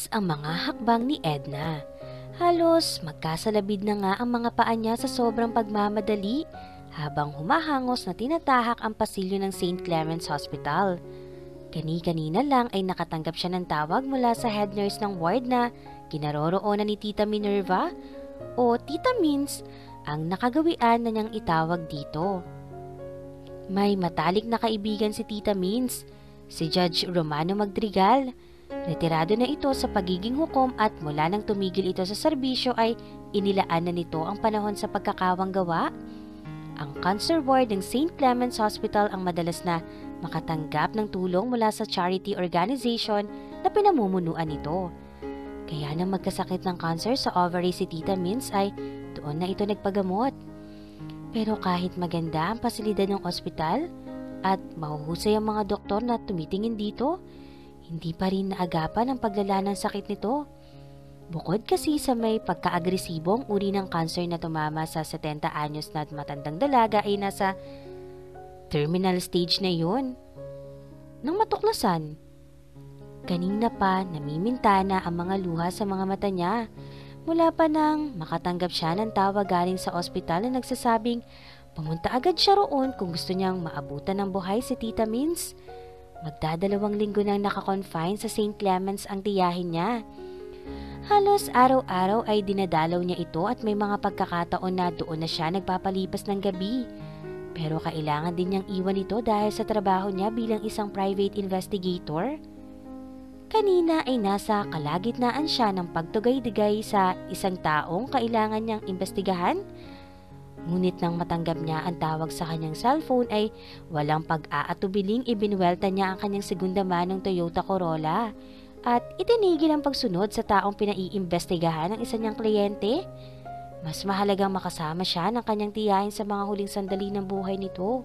ang mga hakbang ni Edna. Halos magkasalabid na nga ang mga paa niya sa sobrang pagmamadali habang humahangos na tinatahak ang pasilyo ng St. Clement's Hospital. Kani-kanina lang ay nakatanggap siya ng tawag mula sa head nurse ng ward na kinaroroonan ni Tita Minerva o Tita Mins ang nakagawian na niyang itawag dito. May matalik na kaibigan si Tita Mins, si Judge Romano Madrigal. Retirado na ito sa pagiging hukom at mula nang tumigil ito sa serbisyo ay inilaan na nito ang panahon sa pagkakawang gawa. Ang cancer ward ng St. Clement's Hospital ang madalas na makatanggap ng tulong mula sa charity organization na pinamumunuan nito. Kaya nang magkasakit ng cancer sa ovary si Tita Mins ay doon na ito nagpagamot. Pero kahit maganda ang pasilidad ng ospital at mahuhusay ang mga doktor na tumitingin dito, hindi pa rin naagapan ang paglala ng sakit nito. Bukod kasi sa may pagka-agresibong uri ng cancer na tumama sa 70 anyos na matandang dalaga ay nasa terminal stage na yun. Nang matuklasan, kanina pa namimintana ang mga luha sa mga mata niya. Mula pa nang makatanggap siya ng tawag galing sa ospital na nagsasabing pumunta agad siya roon kung gusto niyang maabutan ng buhay si Tita Mins. Magdadalawang linggo nang nakakonfine sa St. Clement's ang tiyahin niya. Halos araw-araw ay dinadalaw niya ito at may mga pagkakataon na doon na siya nagpapalipas ng gabi. Pero kailangan din niyang iwan ito dahil sa trabaho niya bilang isang private investigator. Kanina ay nasa kalagitnaan siya ng pagtugay-digay sa isang taong kailangan niyang imbestigahan. Ngunit nang matanggap niya ang tawag sa kanyang cellphone ay walang pag-aatubiling ibinwelta niya ang kanyang segunda manong Toyota Corolla at itinigil ang pagsunod sa taong pinaiimbestigahan ng isa niyang kliyente. Mas mahalagang makasama siya ng kanyang tiyahin sa mga huling sandali ng buhay nito.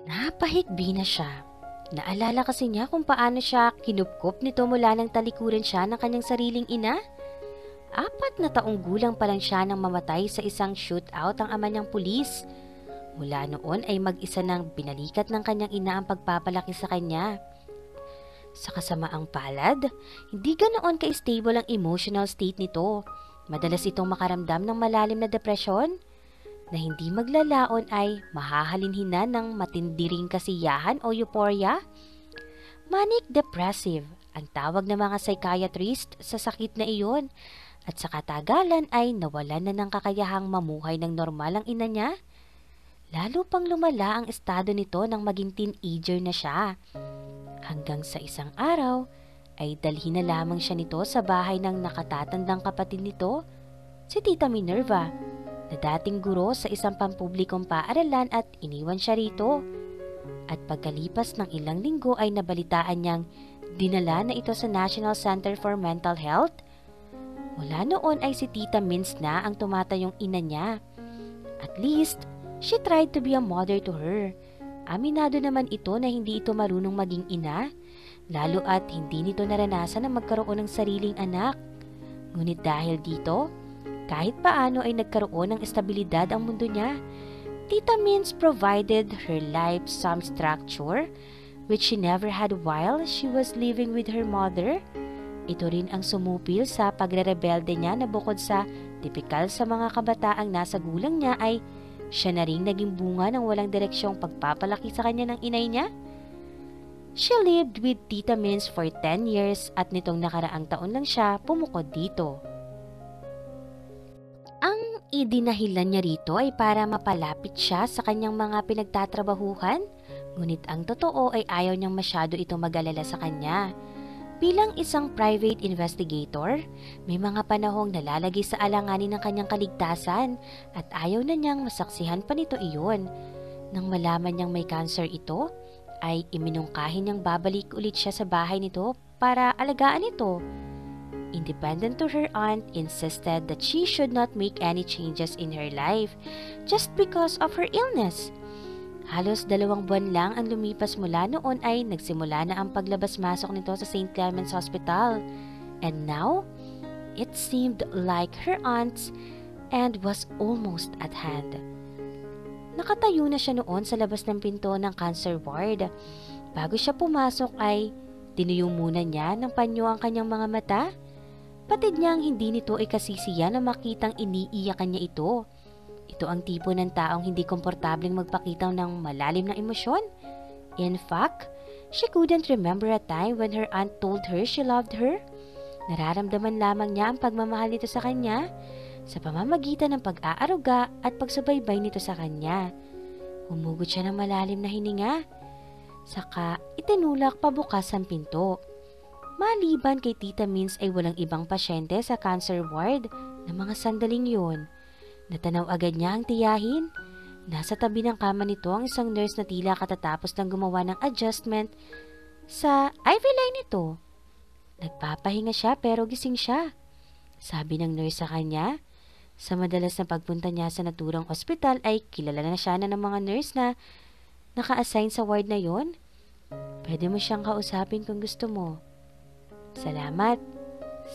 Napahigbi na siya. Naalala kasi niya kung paano siya kinupkop nito mula nang talikuran siya ng kanyang sariling ina. 4 na taong gulang pa lang siya nang mamatay sa isang shootout ang ama niyang pulis. Mula noon ay mag-isa nang binalikat ng kanyang ina ang pagpapalaki sa kanya. Sa kasamaang palad, hindi ganoon ka-stable ang emotional state nito. Madalas itong makaramdam ng malalim na depresyon na hindi maglalaon ay mahahalinhinan ng matindiring kasiyahan o euphoria. Manic depressive ang tawag ng mga psychiatrist sa sakit na iyon at sa katagalan ay nawalan na ng kakayahang mamuhay ng normal ang ina niya. Lalo pang lumala ang estado nito nang maging teenager na siya. Hanggang sa isang araw ay dalhin na lamang siya nito sa bahay ng nakatatandang kapatid nito, si Tita Minerva, na dating guro sa isang pampublikong paaralan at iniwan siya rito. At pagkalipas ng ilang linggo ay nabalitaan niyang dinala na ito sa National Center for Mental Health. Mula noon ay si Tita Mins na ang tumatayong ina niya. At least, she tried to be a mother to her. Aminado naman ito na hindi ito marunong maging ina, lalo at hindi nito naranasan na magkaroon ng sariling anak. Ngunit dahil dito, kahit paano ay nagkaroon ng estabilidad ang mundo niya. Tita Mins provided her life some structure, which she never had while she was living with her mother. Ito rin ang sumupil sa pagre-rebelde niya na bukod sa tipikal sa mga kabataang nasa gulang niya ay siya na rin naging bunga ng walang direksyong pagpapalaki sa kanya ng inay niya. She lived with Tita Mins for 10 years at nitong nakaraang taon lang siya pumukod dito. Ang idinahilan niya rito ay para mapalapit siya sa kanyang mga pinagtatrabahuhan, ngunit ang totoo ay ayaw niyang masyado ito mag-alala sa kanya. Bilang isang private investigator, may mga panahong nalalagay sa alanganin ng kanyang kaligtasan at ayaw na niyang masaksihan pa nito iyon. Nang malaman niyang may cancer ito, ay iminungkahin niyang babalik ulit siya sa bahay nito para alagaan ito. Independent to her aunt, insisted that she should not make any changes in her life just because of her illness. Halos 2 buwan lang ang lumipas mula noon ay nagsimula na ang paglabas-masok nito sa St. Clement's Hospital. And now, it seemed like her aunt's end was almost at hand. Nakatayo na siya noon sa labas ng pinto ng cancer ward. Bago siya pumasok ay Tinuyo muna niya ng panyo ang kanyang mga mata. Patid niyang hindi nito ay kasisiya na makitang iniiyakan niya ito. Ito ang tipo ng taong hindi komportableng magpakita ng malalim na emosyon. In fact, she couldn't remember a time when her aunt told her she loved her. Nararamdaman lamang niya ang pagmamahal nito sa kanya sa pamamagitan ng pag-aaruga at pagsubaybay nito sa kanya. Humugot siya ng malalim na hininga. Saka itinulak pabukas ang pinto. Maliban kay Tita Minz ay walang ibang pasyente sa cancer ward na mga sandaling yun. Natanaw agad niya ang tiyahin. Nasa tabi ng kama nito ang isang nurse na tila katatapos ng gumawa ng adjustment sa IV line nito. Nagpapahinga siya pero gising siya. Sabi ng nurse sa kanya, sa madalas na pagpunta niya sa naturang ospital ay kilala na siya ng mga nurse na naka-assign sa ward na yon. Pwede mo siyang kausapin kung gusto mo. Salamat,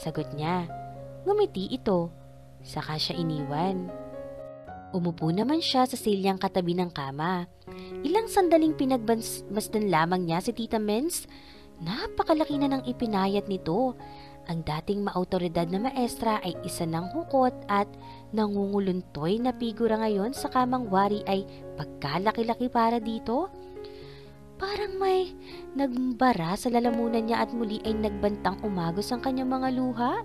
sagot niya. Ngumiti ito, saka siya iniwan. Umupo naman siya sa silyang katabi ng kama. Ilang sandaling pinagmasdan lamang niya si Tita Minz. Napakalaki na ng ipinayat nito. Ang dating maautoridad na maestra ay isa ng hukot at nangunguluntoy na figura ngayon sa kamang wari ay pagkalaki-laki para dito. Parang may nagbara sa lalamunan niya at muli ay nagbantang umagos ang kanyang mga luha.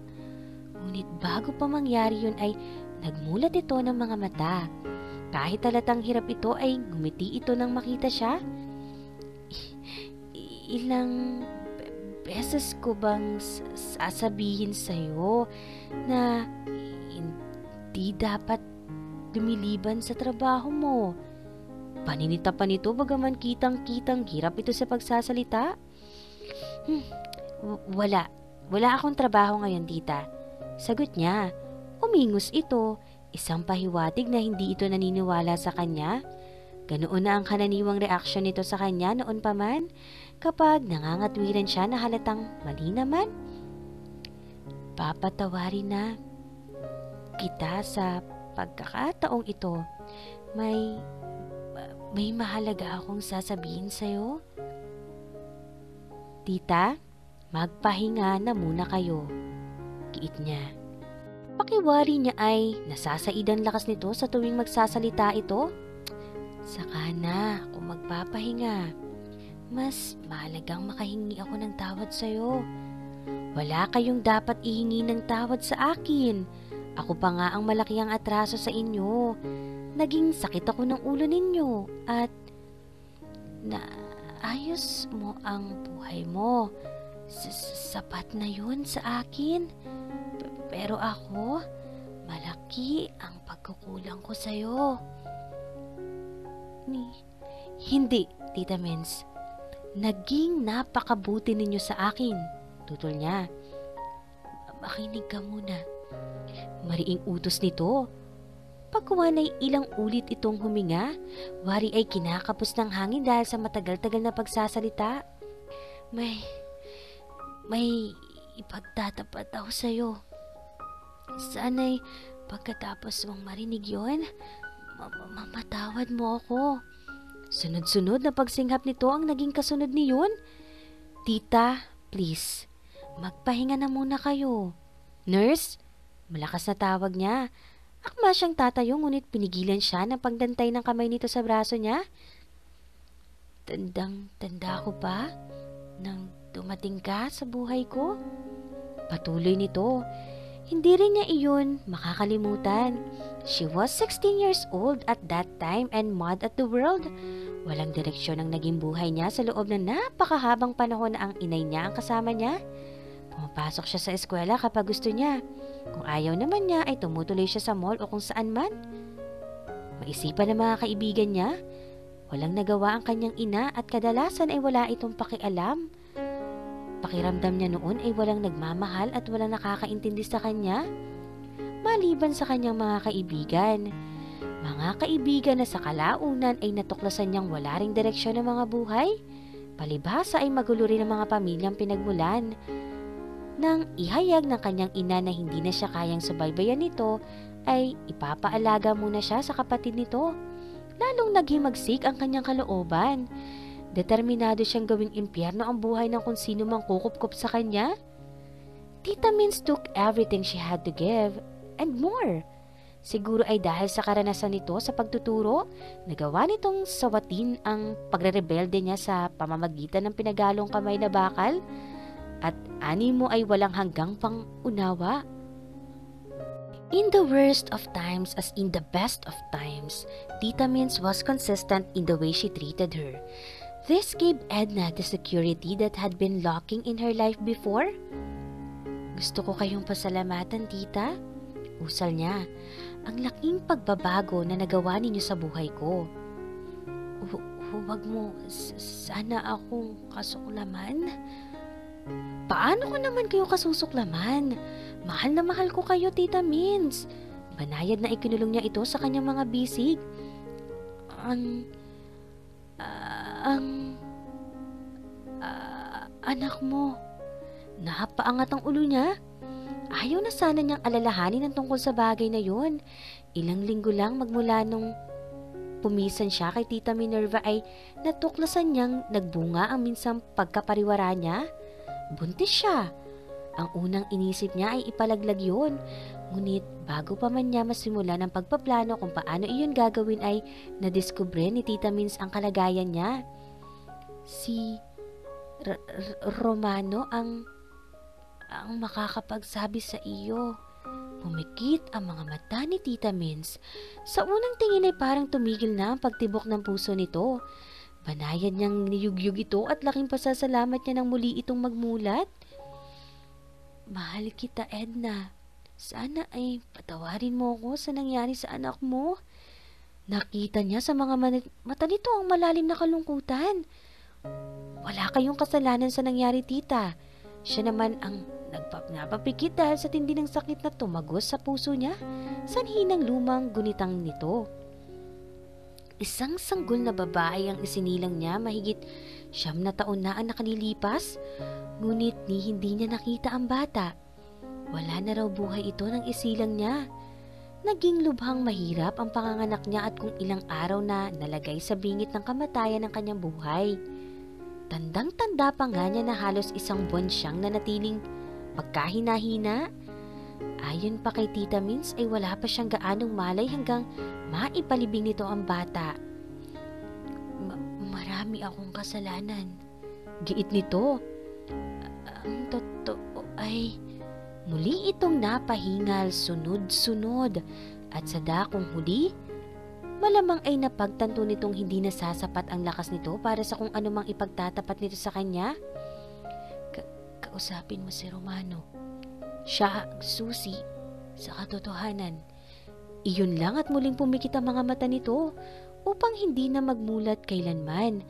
Ngunit bago pa mangyari yun ay nagmulat ito ng mga mata. Kahit halatang hirap ito ay ngumiti ito nang makita siya. Ilang beses ko bang sasabihin sa'yo na hindi dapat lumiliban sa trabaho mo? Paninita pa nito bagaman kitang-kitang hirap ito sa pagsasalita. Wala akong trabaho ngayon, tita. Sagot niya. Umingos ito, isang pahiwatig na hindi ito naniniwala sa kanya. Ganoon na ang kananiwang reaksyon nito sa kanya noon pa man, kapag nangangatwiran siya na halatang mali naman. Papatawarin na kita sa pagkakataong ito. May mahalaga akong sasabihin sa'yo. Tita, magpahinga na muna kayo. Giit niya. Pakiwari niya ay nasasaidan lakas nito sa tuwing magsasalita ito. Saka na ako magpapahinga. Mas mahalagang makahingi ako ng tawad sa'yo. Wala kayong dapat ihingi ng tawad sa akin. Ako pa nga ang malaki ang atraso sa inyo. Naging sakit ako ng ulo ninyo at naayos mo ang buhay mo. Sapat na yun sa akin. Pero ako, malaki ang pagkukulang ko sa'yo. Hindi, Tita Minz. Naging napakabuti ninyo sa akin. Tutol niya. Makinig ka muna. Mariing utos nito. Pagkuhan ay ilang ulit itong huminga, wari ay kinakapos ng hangin dahil sa matagal-tagal na pagsasalita. May ipagtatapat ako sa'yo. Sana'y pagkatapos mong marinig yon, mamatawad mo ako. Sunod-sunod na pagsinghap nito ang naging kasunod niyon. Tita, please, magpahinga na muna kayo. Nurse, malakas na tawag niya. Akma siyang tatayo ngunit pinigilan siya ng pagdantay ng kamay nito sa braso niya. Tanda ko pa nang dumating ka sa buhay ko. Patuloy nito. Hindi rin niya iyon makakalimutan. She was 16 years old at that time and mad at the world. Walang direksyon ang naging buhay niya sa loob ng napakahabang panahon na ang inay niya ang kasama niya. Pumapasok siya sa eskwela kapag gusto niya. Kung ayaw naman niya ay tumutuloy siya sa mall o kung saan man. Maisipan ng mga kaibigan niya, walang nagawa ang kanyang ina at kadalasan ay wala itong pakialam. Pakiramdam niya noon ay walang nagmamahal at walang nakakaintindi sa kanya, maliban sa kanyang mga kaibigan. Mga kaibigan na sa kalaunan ay natuklasan niyang wala ring direksyon ng mga buhay. Palibhasa ay magulo rin ang mga pamilyang pinagmulan. Nang ihayag ng kanyang ina na hindi na siya kayang subaybayan nito, ay ipapaalaga muna siya sa kapatid nito. Lalong naghimagsik ang kanyang kalooban. Determinado siyang gawing impyerno ang buhay ng kung sino mang kukup-kup sa kanya? Tita Mins took everything she had to give, and more. Siguro ay dahil sa karanasan nito sa pagtuturo, nagawa nitong sawatin ang pagrerebelde niya sa pamamagitan ng pinagalong kamay na bakal, at animo ay walang hanggang pang-unawa. In the worst of times as in the best of times, Tita Mins was consistent in the way she treated her. This gave Edna the security that had been lacking in her life before. Gusto ko kayong pasalamatan, tita. Usal niya, ang laking pagbabago na nagawa ninyo sa buhay ko. Huwag mo, sana akong kasuklaman. Paano ko naman kayo kasusuklaman? Mahal na mahal ko kayo, Tita Mins. Banayad na ikinulong niya ito sa kanyang mga bisig. Anak mo. Napaangat ang ulo niya. Ayaw na sana niyang alalahanin ang tungkol sa bagay na yon. Ilang linggo lang magmula nung pumisan siya kay Tita Minerva ay natuklasan niyang nagbunga ang minsang pagkapariwara niya. Buntis siya. Ang unang inisip niya ay ipalaglag yun. Ngunit bago pa man niya masimulan ang pagpaplano kung paano iyon gagawin ay nadiskubre ni Tita Mins ang kalagayan niya. Si Romano ang makakapagsabi sa iyo. Pumikit ang mga mata ni Tita Mins. Sa unang tingin ay parang tumigil na ang pagtibok ng puso nito. Banayad niyang niyugyug ito at laking pasasalamat niya nang muli itong magmulat. Mahal kita, Edna. Sana ay patawarin mo ko sa nangyari sa anak mo. Nakita niya sa mga mata nito ang malalim na kalungkutan. Wala kayong kasalanan sa nangyari, tita. Siya naman ang napapikit dahil sa tindi ng sakit na tumagos sa puso niya, sanhi ng lumang gunitang nito. Isang sanggol na babae ang isinilang niya, mahigit 9 na taon na ang nakalilipas, ngunit hindi niya nakita ang bata. Wala na raw buhay ito nang isilang niya. Naging lubhang mahirap ang panganganak niya at kung ilang araw na nalagay sa bingit ng kamatayan ng kanyang buhay. Tandang-tanda pa nga niya na halos 1 buwan siyang nanatiling magkahina-hina. Ayon pa kay Tita Mins ay wala pa siyang gaanong malay hanggang maipalibing nito ang bata. Marami akong kasalanan. Giit nito. Ang totoo ay muli itong napahingal sunod-sunod at sa dakong huli, malamang ay napagtanto nitong hindi nasasapat ang lakas nito para sa kung anumang ipagtatapat nito sa kanya. Kausapin mo si Romano. Siya ang susi sa katotohanan. Iyon lang at muling pumikit ang mga mata nito upang hindi na magmulat kailanman.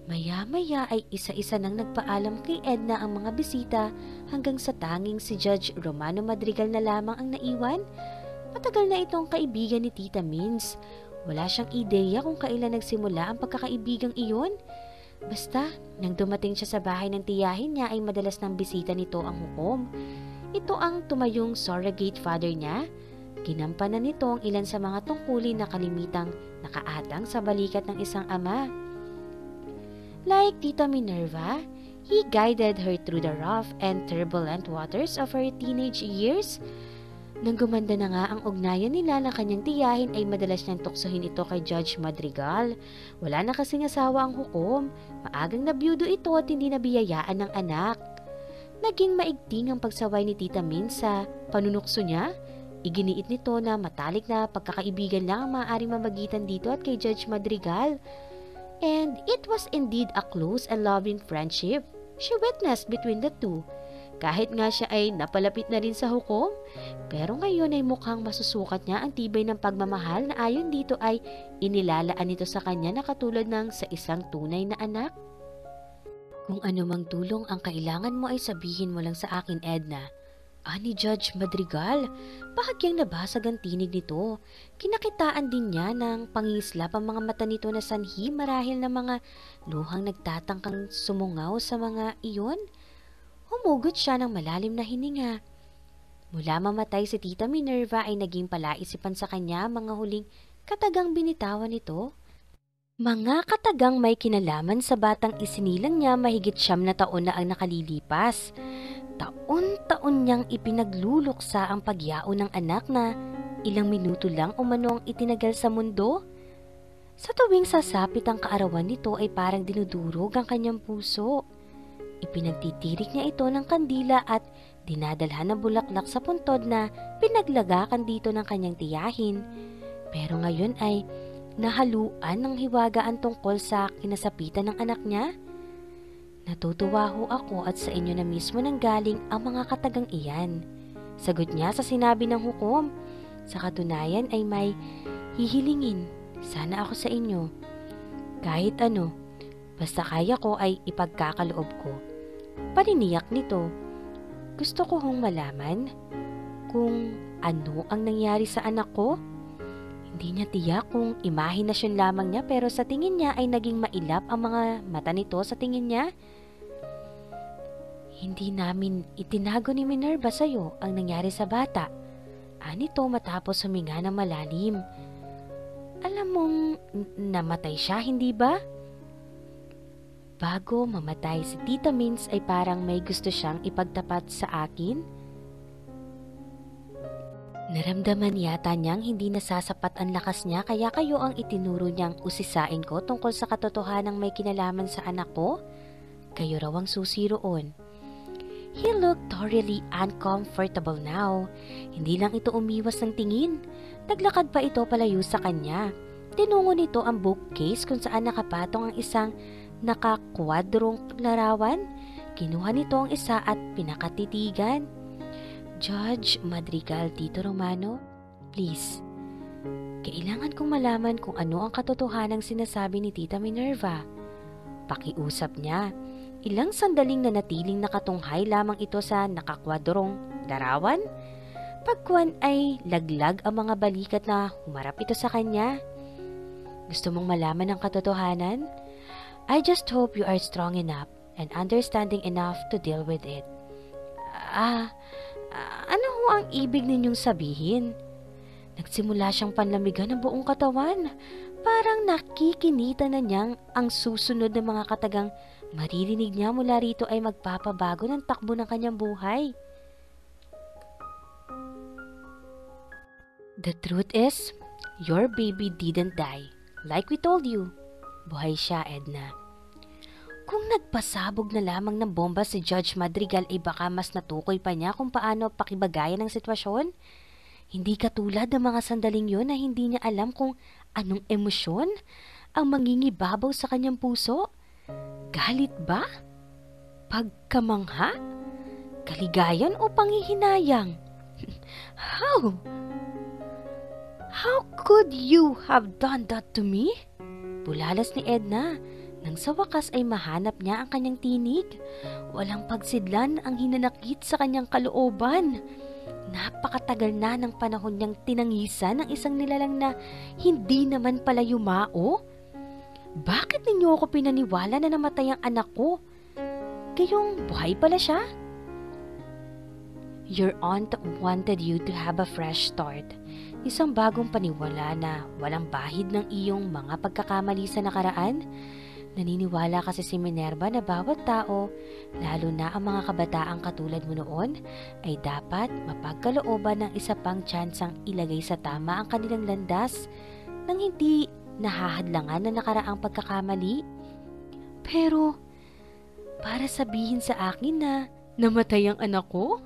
Maya-maya ay isa-isa nang nagpaalam kay Edna ang mga bisita hanggang sa tanging si Judge Romano Madrigal na lamang ang naiwan. Matagal na itong kaibigan ni Tita Mins. Wala siyang ideya kung kailan nagsimula ang pagkakaibigang iyon. Basta, nang dumating siya sa bahay ng tiyahin niya ay madalas ng bisita nito ang hukom. Ito ang tumayong surrogate father niya. Ginampanan nito ang ilan sa mga tungkulin na kalimitang nakaatang sa balikat ng isang ama. Like Tita Minerva, he guided her through the rough and turbulent waters of her teenage years. Nang gumanda na nga ang ugnayan nila ng kanyang tiyahin ay madalas niyang tuksohin ito kay Judge Madrigal. Wala na kasing asawa ang hukom. Maagang nabiyudo ito at hindi nabiyayaan ng anak. Naging maigting ang pagsaway ni Tita Min sa panunukso niya. Iginiit nito na matalik na pagkakaibigan lang ang maaaring mamagitan dito at kay Judge Madrigal. And it was indeed a close and loving friendship she witnessed between the two. Kahit nga siya ay napalapit na rin sa hukom, pero ngayon ay mukhang masusukat niya ang tibay ng pagmamahal na ayon dito ay inilalaan nito sa kanya na katulad ng sa isang tunay na anak. Kung anumang tulong ang kailangan mo ay sabihin mo lang sa akin, Edna. Ani Judge Madrigal, bahagyang nabasag ang tinig nito. Kinakitaan din niya ng pangislap ang mga mata nito na sanhi marahil na mga luhang nagtatangkang sumungaw sa mga iyon. Humugot siya ng malalim na hininga. Mula mamatay si Tita Minerva ay naging palaisipan sa kanya mga huling katagang binitawan nito. Mga katagang may kinalaman sa batang isinilang niya mahigit 9 na taon na ang nakalilipas. Taon-taon niyang ipinagluluksa ang pagyao ng anak na ilang minuto lang umano ang itinagal sa mundo. Sa tuwing sasapit ang kaarawan nito ay parang dinudurog ang kanyang puso. Ipinagtitirik niya ito ng kandila at dinadalhan ng bulaklak sa puntod na pinaglagakan dito ng kanyang tiyahin. Pero ngayon ay nahaluan ng hiwagaan tungkol sa kinasapitan ng anak niya. Natutuwa ho ako at sa inyo na mismo nanggaling ang mga katagang iyan. Sagot niya sa sinabi ng hukom. Sa katunayan ay may hihilingin sana ako sa inyo. Kahit ano, basta kaya ko ay ipagkakaloob ko. Paniniyak nito. Gusto ko hong malaman kung ano ang nangyari sa anak ko. Hindi niya tiyak kung imahinasyon lamang niya pero sa tingin niya ay naging mailap ang mga mata nito sa tingin niya. Hindi namin itinago ni Minerva sa iyo ang nangyari sa bata. Anito matapos huminga ng malalim. Alam mong namatay siya, hindi ba? Bago mamatay si Tita Minz ay parang may gusto siyang ipagtapat sa akin. Naramdaman yata niyang hindi nasasapat ang lakas niya kaya kayo ang itinuro niyang usisain ko tungkol sa katotohanang may kinalaman sa anak ko. Kayo raw ang susi roon. He looked thoroughly uncomfortable now. Hindi lang ito umiwas ng tingin. Naglakad pa ito palayo sa kanya. Tinungo nito ang bookcase kung saan nakapatong ang isang nakakwadrong larawan. Kinuha nito ang isa at pinakatitigan. Judge Madrigal, Tito Romano, please. Kailangan kong malaman kung ano ang katotohanang sinasabi ni Tita Minerva. Pakiusap niya. Ilang sandaling nanatiling nakatunghay lamang ito sa nakakwadrong larawan. Pagkuan ay laglag ang mga balikat na humarap ito sa kanya. Gusto mong malaman ang katotohanan? I just hope you are strong enough and understanding enough to deal with it. Ano ho ang ibig ninyong sabihin? Nagsimula siyang panlamigan ng buong katawan. Parang nakikinita na niyang ang susunod na mga katagang maririnig niya mula rito ay magpapabago ng takbo ng kanyang buhay. The truth is, your baby didn't die. Like we told you. Buhay siya, Edna. Kung nagpasabog na lamang ng bomba si Judge Madrigal ay baka mas natukoy pa niya kung paano pakibagayan ang sitwasyon. Hindi katulad ng mga sandaling yon na hindi niya alam kung anong emosyon ang mangingibabaw sa kanyang puso. Galit ba? Pagkamangha? Kaligayan o panghihinayang? How? How could you have done that to me? Bulalas ni Edna. Nang sa wakas ay mahanap niya ang kanyang tinig. Walang pagsidlan ang hinanakit sa kanyang kalooban. Napakatagal na ng panahon niyang tinangisan ng isang nilalang na hindi naman pala yumao. Bakit ninyo ako pinaniwala na namatay ang anak ko? Gayong buhay pala siya? Your aunt wanted you to have a fresh start. Isang bagong paniwala na walang bahid ng iyong mga pagkakamali sa nakaraan. Naniniwala kasi si Minerva na bawat tao, lalo na ang mga kabataang katulad mo noon, ay dapat mapagkalooban ng isa pang tsansang ilagay sa tama ang kanilang landas nang hindi nahahadlangan na nakaraang pagkakamali. Pero, para sabihin sa akin na namatay ang anak ko?